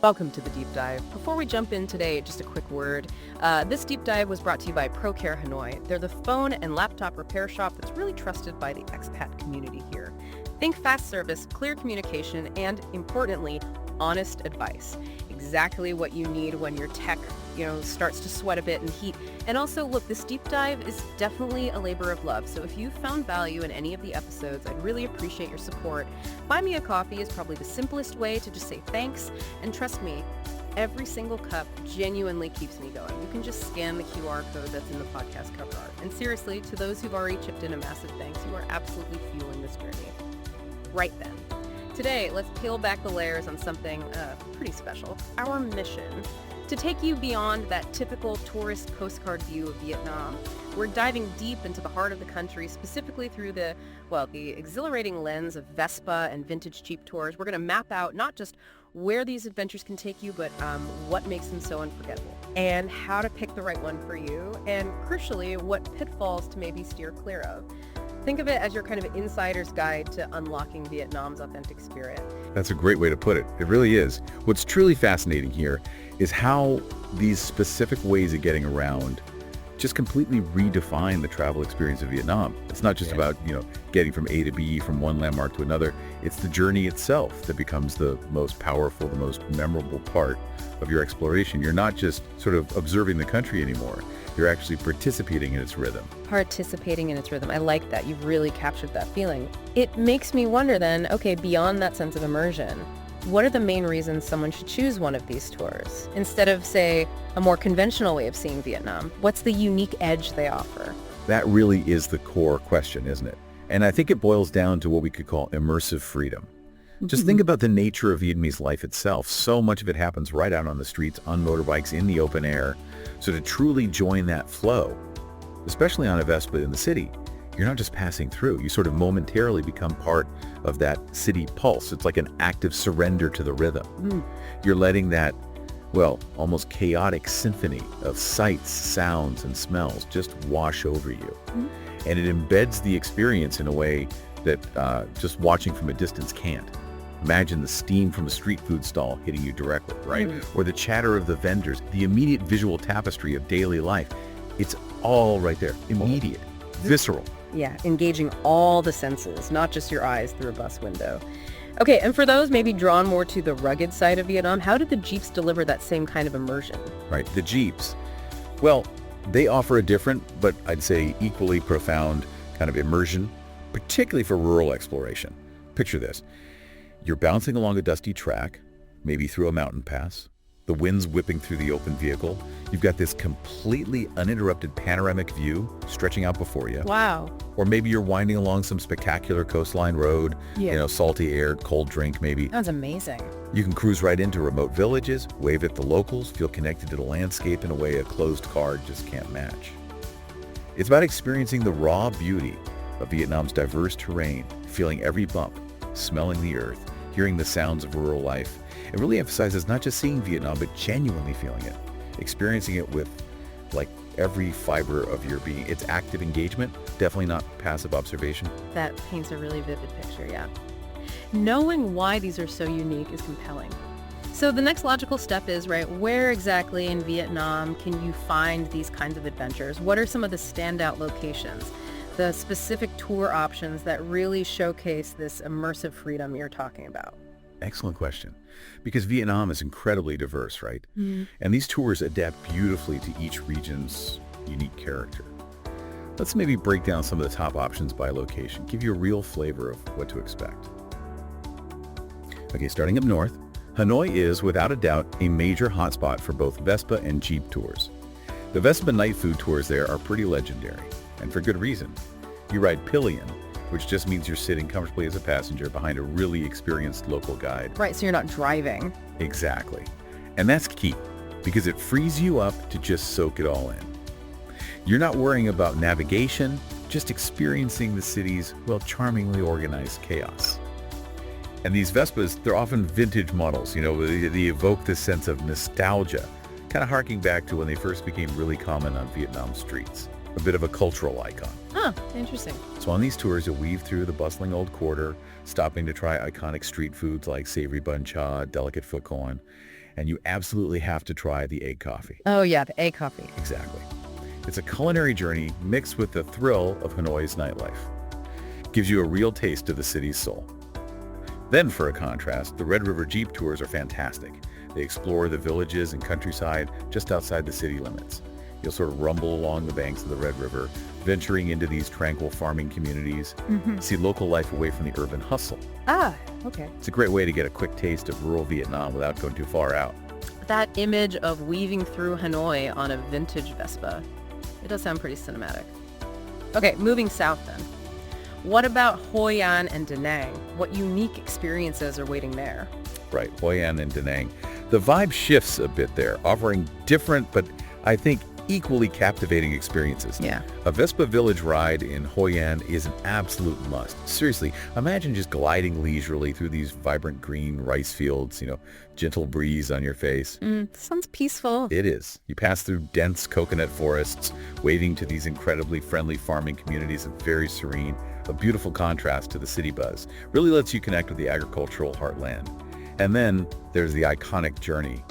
Welcome to the deep dive. Before we jump in today, just a quick word. This deep dive was brought to you by ProCare Hanoi. They're the phone and laptop repair shop that's really trusted by the expat community here. Think fast service, clear communication, and importantly, honest advice. Exactly what you need when your tech, starts to sweat a bit and heat. And also, look, this deep dive is definitely a labor of love. So if you found value in any of the episodes, I'd really appreciate your support. Buy me a coffee is probably the simplest way to just say thanks. And trust me, every single cup genuinely keeps me going. You can just scan the QR code that's in the podcast cover art. And seriously, to those who've already chipped in, a massive thanks. You are absolutely fueling this journey. Right then. Today, let's peel back the layers on something pretty special. Our mission. To take you beyond that typical tourist postcard view of Vietnam, we're diving deep into the heart of the country, specifically through the exhilarating lens of Vespa and vintage Jeep tours. We're going to map out not just where these adventures can take you, but what makes them so unforgettable, and how to pick the right one for you, and crucially, what pitfalls to maybe steer clear of. Think of it as your kind of insider's guide to unlocking Vietnam's authentic spirit. That's a great way to put it. It really is. What's truly fascinating here is how these specific ways of getting around just completely redefine the travel experience of Vietnam. It's not just about, getting from A to B, from one landmark to another. It's the journey itself that becomes the most powerful, the most memorable part of your exploration. You're not just sort of observing the country anymore. You're actually participating in its rhythm. Participating in its rhythm. I like that. You've really captured that feeling. It makes me wonder then, okay, beyond that sense of immersion, what are the main reasons someone should choose one of these tours instead of, say, a more conventional way of seeing Vietnam? What's the unique edge they offer? That really is the core question, isn't it? And I think it boils down to what we could call immersive freedom. Just think about the nature of Vietnamese life itself. So much of it happens right out on the streets, on motorbikes, in the open air. So to truly join that flow, especially on a Vespa in the city, you're not just passing through. You sort of momentarily become part of that city pulse. It's like an active surrender to the rhythm. You're letting that, almost chaotic symphony of sights, sounds, and smells just wash over you. And it embeds the experience in a way that just watching from a distance can't. Imagine the steam from a street food stall hitting you directly, right? Or the chatter of the vendors, the immediate visual tapestry of daily life. It's all right there, immediate, visceral. Yeah, engaging all the senses, not just your eyes through a bus window. Okay, and for those maybe drawn more to the rugged side of Vietnam, how did the Jeeps deliver that same kind of immersion? Right, the Jeeps. They offer a different, but I'd say equally profound kind of immersion, particularly for rural exploration. Picture this. You're bouncing along a dusty track, maybe through a mountain pass. The wind's whipping through the open vehicle. You've got this completely uninterrupted panoramic view stretching out before you. Wow. Or maybe you're winding along some spectacular coastline road, salty air, cold drink maybe. That's amazing. You can cruise right into remote villages, wave at the locals, feel connected to the landscape in a way a closed car just can't match. It's about experiencing the raw beauty of Vietnam's diverse terrain, feeling every bump, smelling the earth, hearing the sounds of rural life. It really emphasizes not just seeing Vietnam, but genuinely feeling it, experiencing it with every fiber of your being. It's active engagement, definitely not passive observation. That paints a really vivid picture, yeah. Knowing why these are so unique is compelling. So the next logical step is, where exactly in Vietnam can you find these kinds of adventures? What are some of the standout locations? The specific tour options that really showcase this immersive freedom you're talking about? Excellent question. Because Vietnam is incredibly diverse, right? And these tours adapt beautifully to each region's unique character. Let's maybe break down some of the top options by location, give you a real flavor of what to expect. Okay, starting up north, Hanoi is, without a doubt, a major hotspot for both Vespa and Jeep tours. The Vespa night food tours there are pretty legendary, and for good reason. You ride pillion, which just means you're sitting comfortably as a passenger behind a really experienced local guide. Right, so you're not driving. Exactly. And that's key, because it frees you up to just soak it all in. You're not worrying about navigation, just experiencing the city's, charmingly organized chaos. And these Vespas, they're often vintage models, they evoke this sense of nostalgia, kind of harking back to when they first became really common on Vietnam streets. A bit of a cultural icon. Huh, interesting. So on these tours, you'll weave through the bustling old quarter, stopping to try iconic street foods like savory bun cha, delicate pho con. And you absolutely have to try the egg coffee. Oh yeah, the egg coffee. Exactly. It's a culinary journey mixed with the thrill of Hanoi's nightlife. Gives you a real taste of the city's soul. Then, for a contrast, the Red River Jeep tours are fantastic. They explore the villages and countryside just outside the city limits. You'll sort of rumble along the banks of the Red River, venturing into these tranquil farming communities, see local life away from the urban hustle. Ah, okay. It's a great way to get a quick taste of rural Vietnam without going too far out. That image of weaving through Hanoi on a vintage Vespa, it does sound pretty cinematic. Okay, moving south then. What about Hoi An and Da Nang? What unique experiences are waiting there? Right, Hoi An and Da Nang. The vibe shifts a bit there, offering different but I think equally captivating experiences. Yeah. A Vespa village ride in Hoi An is an absolute must. Seriously, imagine just gliding leisurely through these vibrant green rice fields, gentle breeze on your face. Sounds peaceful. It is. You pass through dense coconut forests, waving to these incredibly friendly farming communities and very serene. A beautiful contrast to the city buzz. Really lets you connect with the agricultural heartland. And then there's the iconic journey,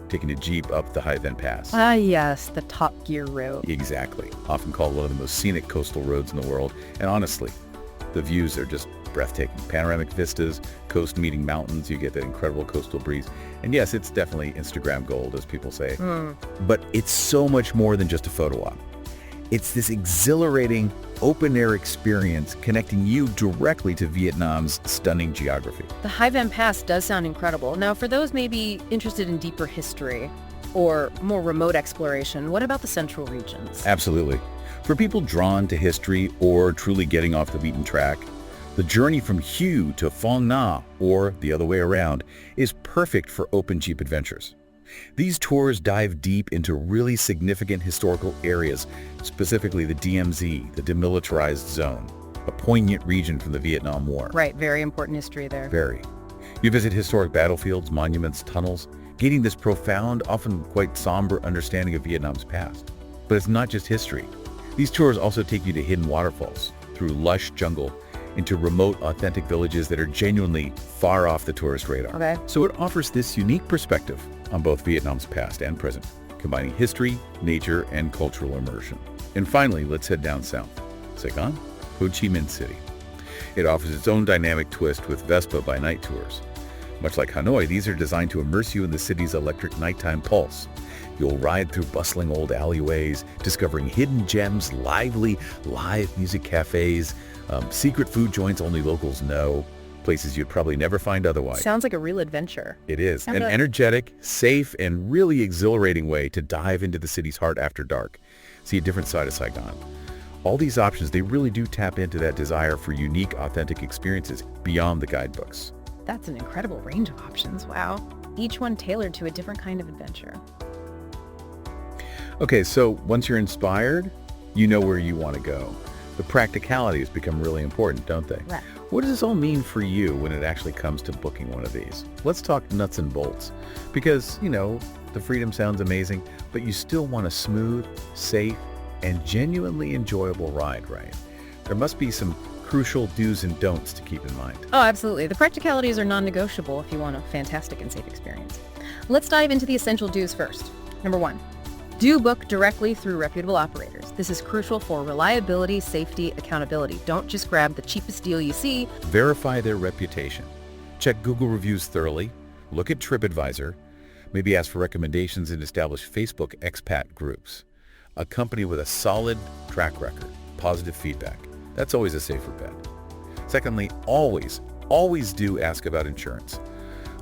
taking a Jeep up the Hoi An Pass. Ah, yes, the Top Gear road. Exactly. Often called one of the most scenic coastal roads in the world. And honestly, the views are just breathtaking. Panoramic vistas, coast meeting mountains, you get that incredible coastal breeze. And yes, it's definitely Instagram gold, as people say. But it's so much more than just a photo op. It's this exhilarating, open-air experience connecting you directly to Vietnam's stunning geography. The Hoi An Pass does sound incredible. Now, for those maybe interested in deeper history or more remote exploration, what about the central regions? Absolutely. For people drawn to history or truly getting off the beaten track, the journey from Hue to Phong Nha, or the other way around, is perfect for open Jeep adventures. These tours dive deep into really significant historical areas, specifically the DMZ, the Demilitarized Zone, a poignant region from the Vietnam War. Right, very important history there. Very. You visit historic battlefields, monuments, tunnels, gaining this profound, often quite somber understanding of Vietnam's past. But it's not just history. These tours also take you to hidden waterfalls, through lush jungle, into remote, authentic villages that are genuinely far off the tourist radar. Okay. So it offers this unique perspective on both Vietnam's past and present, combining history, nature, and cultural immersion. And finally, let's head down south. Saigon, Ho Chi Minh City. It offers its own dynamic twist with Vespa by night tours. Much like Hanoi, these are designed to immerse you in the city's electric nighttime pulse. You'll ride through bustling old alleyways, discovering hidden gems, lively live music cafes, secret food joints only locals know, places you'd probably never find otherwise. Sounds like a real adventure. It is. An energetic, safe, and really exhilarating way to dive into the city's heart after dark. See a different side of Saigon. All these options, they really do tap into that desire for unique, authentic experiences beyond the guidebooks. That's an incredible range of options. Wow. Each one tailored to a different kind of adventure. Okay, so once you're inspired, you know where you want to go. The practicalities become really important, don't they? Right. What does this all mean for you when it actually comes to booking one of these? Let's talk nuts and bolts. Because, the freedom sounds amazing, but you still want a smooth, safe, and genuinely enjoyable ride, right? There must be some crucial do's and don'ts to keep in mind. Oh, absolutely. The practicalities are non-negotiable if you want a fantastic and safe experience. Let's dive into the essential do's first. Number 1. Do book directly through reputable operators. This is crucial for reliability, safety, accountability. Don't just grab the cheapest deal you see. Verify their reputation. Check Google reviews thoroughly. Look at TripAdvisor. Maybe ask for recommendations in established Facebook expat groups. A company with a solid track record, positive feedback. That's always a safer bet. Secondly, always do ask about insurance.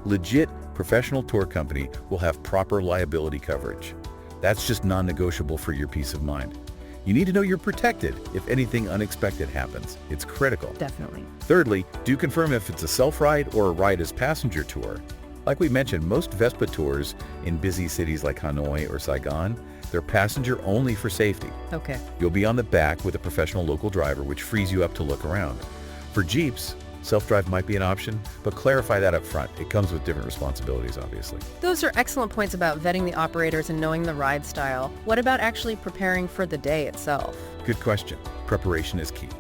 Legit professional tour company will have proper liability coverage. That's just non-negotiable for your peace of mind. You need to know you're protected if anything unexpected happens. It's critical. Definitely. Thirdly, do confirm if it's a self-ride or a ride as passenger tour. Like we mentioned, most Vespa tours in busy cities like Hanoi or Saigon, they're passenger only for safety. Okay. You'll be on the back with a professional local driver, which frees you up to look around. For Jeeps, self-drive might be an option, but clarify that up front. It comes with different responsibilities, obviously. Those are excellent points about vetting the operators and knowing the ride style. What about actually preparing for the day itself? Good question. Preparation is key.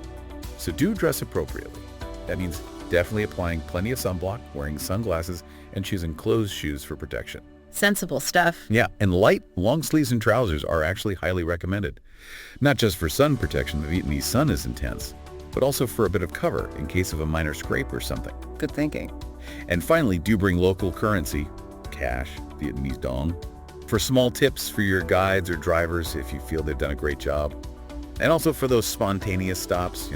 So do dress appropriately. That means definitely applying plenty of sunblock, wearing sunglasses, and choosing closed shoes for protection. Sensible stuff. Yeah, and light, long sleeves and trousers are actually highly recommended. Not just for sun protection, the Vietnamese sun is intense, but also for a bit of cover in case of a minor scrape or something. Good thinking. And finally, do bring local currency, cash, Vietnamese dong, for small tips for your guides or drivers if you feel they've done a great job. And also for those spontaneous stops,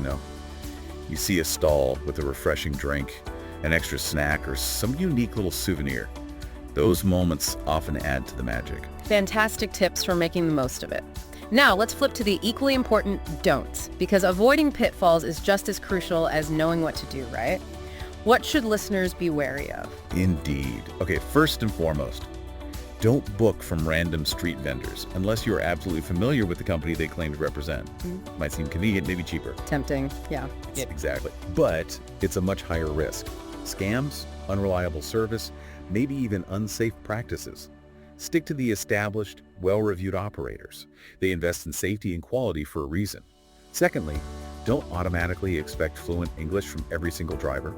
you see a stall with a refreshing drink, an extra snack, or some unique little souvenir. Those moments often add to the magic. Fantastic tips for making the most of it. Now, let's flip to the equally important don'ts, because avoiding pitfalls is just as crucial as knowing what to do, right? What should listeners be wary of? Indeed. Okay, first and foremost, don't book from random street vendors unless you are absolutely familiar with the company they claim to represent. Might seem convenient, maybe cheaper. Tempting, yeah. Exactly. But it's a much higher risk. Scams, unreliable service, maybe even unsafe practices. Stick to the established, well-reviewed operators. They invest in safety and quality for a reason. Secondly, don't automatically expect fluent English from every single driver.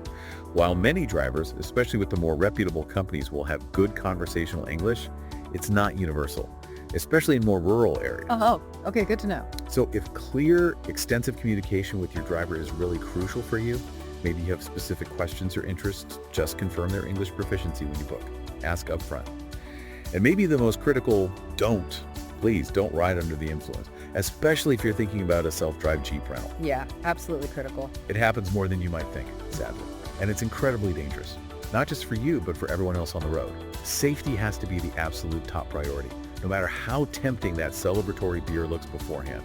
While many drivers, especially with the more reputable companies, will have good conversational English, it's not universal, especially in more rural areas. Oh, okay, good to know. So if clear, extensive communication with your driver is really crucial for you, maybe you have specific questions or interests, just confirm their English proficiency when you book. Ask up front. And maybe the most critical, please don't ride under the influence, especially if you're thinking about a self-drive Jeep rental. Yeah, absolutely critical. It happens more than you might think, sadly. And it's incredibly dangerous, not just for you, but for everyone else on the road. Safety has to be the absolute top priority, no matter how tempting that celebratory beer looks beforehand.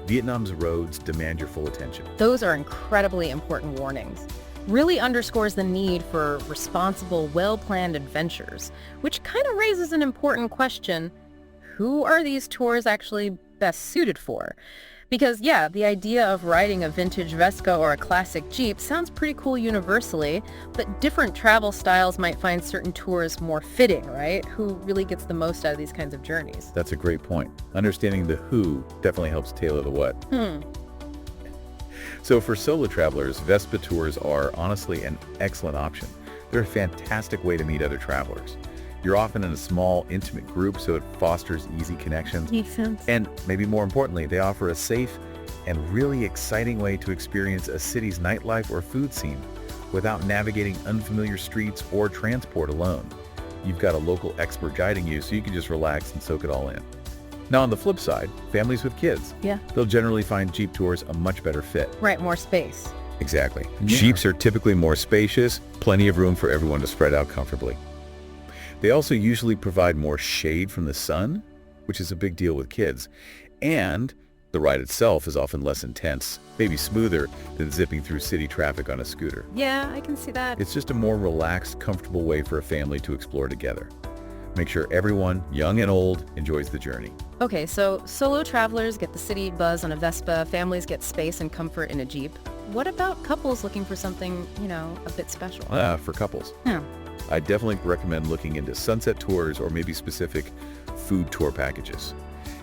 Vietnam's roads demand your full attention. Those are incredibly important warnings. Really underscores the need for responsible, well-planned adventures, which kind of raises an important question. Who are these tours actually best suited for? Because, yeah, the idea of riding a vintage Vespa or a classic Jeep sounds pretty cool universally, but different travel styles might find certain tours more fitting, right? Who really gets the most out of these kinds of journeys? That's a great point. Understanding the who definitely helps tailor the what. So for solo travelers, Vespa tours are honestly an excellent option. They're a fantastic way to meet other travelers. You're often in a small, intimate group, so it fosters easy connections. Makes sense. And maybe more importantly, they offer a safe and really exciting way to experience a city's nightlife or food scene without navigating unfamiliar streets or transport alone. You've got a local expert guiding you, so you can just relax and soak it all in. Now on the flip side, families with kids, they'll generally find Jeep tours a much better fit. Right, more space. Exactly. Yeah. Jeeps are typically more spacious, plenty of room for everyone to spread out comfortably. They also usually provide more shade from the sun, which is a big deal with kids. And the ride itself is often less intense, maybe smoother than zipping through city traffic on a scooter. Yeah, I can see that. It's just a more relaxed, comfortable way for a family to explore together. Make sure everyone, young and old, enjoys the journey. Okay, so solo travelers get the city buzz on a Vespa, families get space and comfort in a Jeep. What about couples looking for something, a bit special? For couples. Yeah. I definitely recommend looking into sunset tours or maybe specific food tour packages,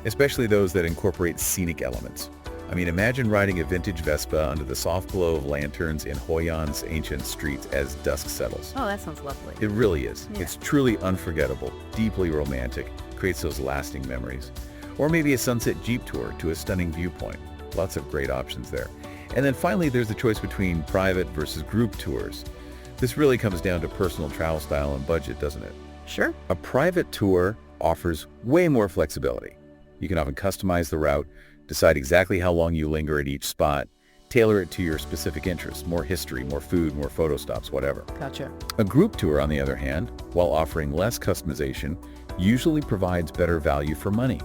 especially those that incorporate scenic elements. I mean, imagine riding a vintage Vespa under the soft glow of lanterns in Hoi An's ancient streets as dusk settles. Oh, that sounds lovely. It really is. Yeah. It's truly unforgettable, deeply romantic, creates those lasting memories. Or maybe a sunset Jeep tour to a stunning viewpoint. Lots of great options there. And then finally, there's the choice between private versus group tours. This really comes down to personal travel style and budget, doesn't it? Sure. A private tour offers way more flexibility. You can often customize the route, decide exactly how long you linger at each spot, tailor it to your specific interests, more history, more food, more photo stops, whatever. Gotcha. A group tour, on the other hand, while offering less customization, usually provides better value for money.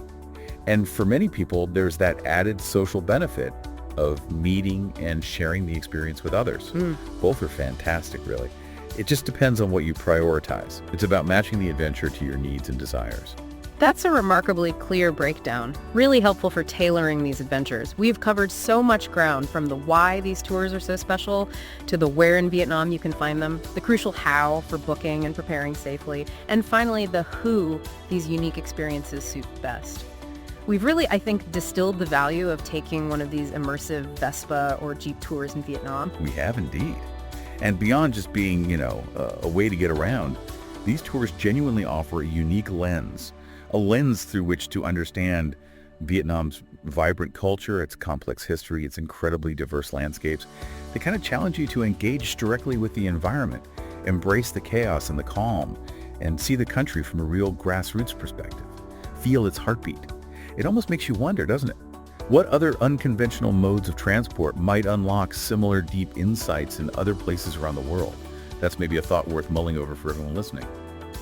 And for many people, there's that added social benefit of meeting and sharing the experience with others. Both are fantastic, really. It just depends on what you prioritize. It's about matching the adventure to your needs and desires. That's a remarkably clear breakdown. Really helpful for tailoring these adventures. We've covered so much ground, from the why these tours are so special to the where in Vietnam you can find them, the crucial how for booking and preparing safely, and finally the who these unique experiences suit best. We've really, I think, distilled the value of taking one of these immersive Vespa or Jeep tours in Vietnam. We have indeed. And beyond just being, a way to get around, These tours genuinely offer a unique lens, a lens through which to understand Vietnam's vibrant culture, its complex history, its incredibly diverse landscapes. They kind of challenge you to engage directly with the environment, embrace the chaos and the calm, and see the country from a real grassroots perspective. Feel its heartbeat. It almost makes you wonder, doesn't it? What other unconventional modes of transport might unlock similar deep insights in other places around the world? That's maybe a thought worth mulling over for everyone listening.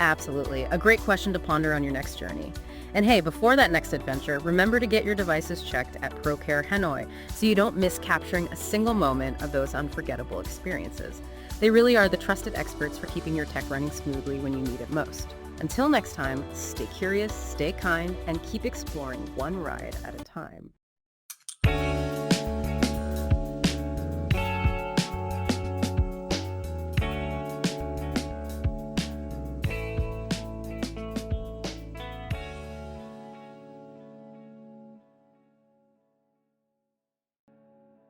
Absolutely. A great question to ponder on your next journey. And hey, before that next adventure, remember to get your devices checked at ProCare Hanoi so you don't miss capturing a single moment of those unforgettable experiences. They really are the trusted experts for keeping your tech running smoothly when you need it most. Until next time, stay curious, stay kind, and keep exploring one ride at a time.